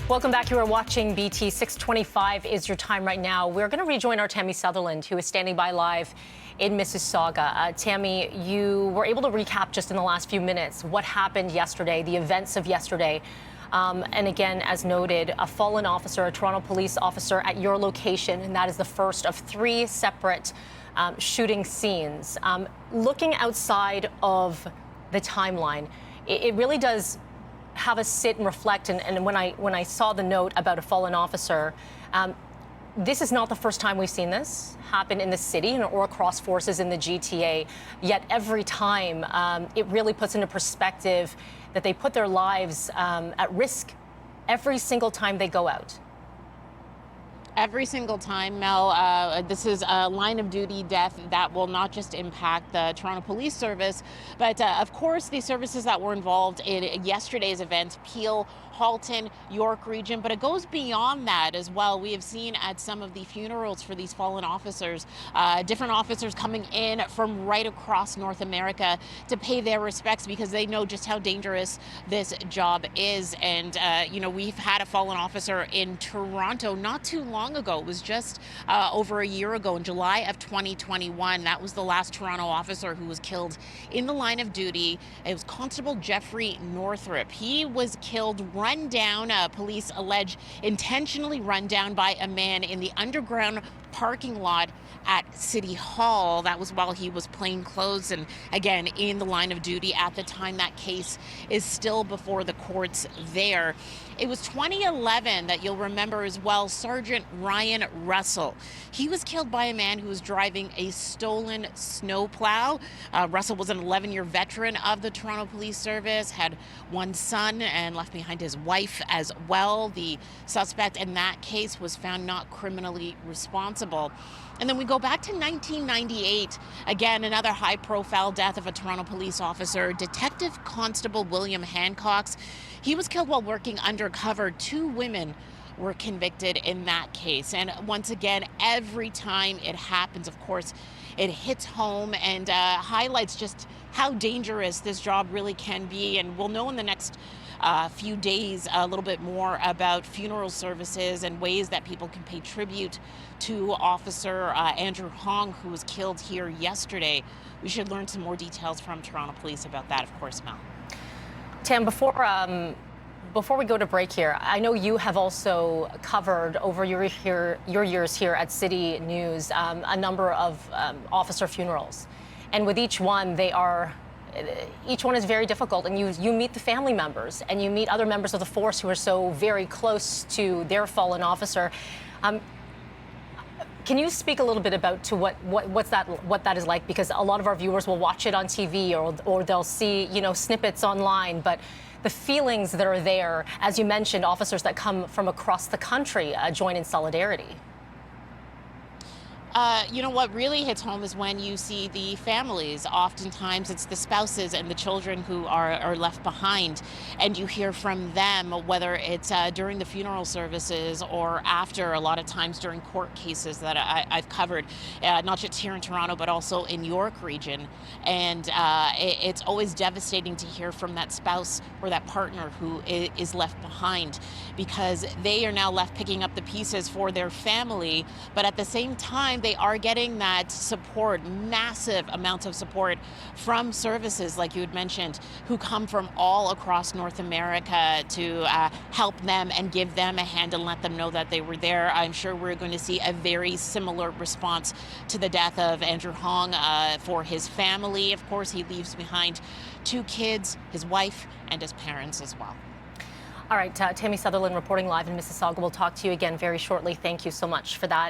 Welcome back. You are watching BT. 6:25 is your time right now. We're going to rejoin our Tammie Sutherland, who is standing by live in Mississauga. Tammie, you were able to recap just in the last few minutes what happened yesterday, the events of yesterday. And again, as noted, a fallen officer, a Toronto police officer at your location, and that is the first of three separate shooting scenes. Looking outside of the timeline, it really does have us sit and reflect. And when I saw the note about a fallen officer, this is not the first time we've seen this happen in the city or across forces in the GTA. Yet every time, it really puts into perspective that they put their lives at risk every single time they go out. Every single time, Mel. This is a line of duty death that will not just impact the Toronto Police Service, but of course the services that were involved in yesterday's event, Peel, Halton, York region, but it goes beyond that as well. We have seen at some of the funerals for these fallen officers, different officers coming in from right across North America to pay their respects because they know just how dangerous this job is. And, you know, we've had a fallen officer in Toronto not too long ago. It was just over a year ago in July of 2021. That was the last Toronto officer who was killed in the line of duty. It was Constable Jeffrey Northrup. He was killed, run down, police allege intentionally run down by a man in the underground parking lot at City Hall. That was while he was plain clothes and again in the line of duty at the time. That case is still before the courts there. It was 2011 that you'll remember as well, Sergeant Ryan Russell. He was killed by a man who was driving a stolen snowplow. Russell was an 11-year veteran of the Toronto Police Service, had one son and left behind his wife as well. The suspect in that case was found not criminally responsible. And then we go back to 1998, again, another high-profile death of a Toronto police officer, Detective Constable William Hancock. He was killed while working undercover. Two women were convicted in that case. And once again, every time it happens, of course, it hits home and highlights just how dangerous this job really can be. And we'll know in the next few days a little bit more about funeral services and ways that people can pay tribute to Officer Andrew Hong, who was killed here yesterday. We should learn some more details from Toronto Police about that, of course, Mel. Tam, before we go to break here, I know you have also covered over your years here at City News a number of officer funerals, and with each one each one is very difficult, and you meet the family members and you meet other members of the force who are so very close to their fallen officer. Can you speak a little bit about to what that is like? Because a lot of our viewers will watch it on TV or they'll see, you know, snippets online, but the feelings that are there, as you mentioned, officers that come from across the country join in solidarity. You know, what really hits home is when you see the families. Oftentimes it's the spouses and the children who are left behind, and you hear from them, whether it's during the funeral services or after, a lot of times during court cases that I've covered, not just here in Toronto, but also in York region. And it's always devastating to hear from that spouse or that partner who is left behind, because they are now left picking up the pieces for their family, but at the same time, they are getting that support, massive amounts of support from services, like you had mentioned, who come from all across North America to help them and give them a hand and let them know that they were there. I'm sure we're going to see a very similar response to the death of Andrew Hong for his family. Of course, he leaves behind two kids, his wife, and his parents as well. All right, Tammie Sutherland reporting live in Mississauga. We'll talk to you again very shortly. Thank you so much for that.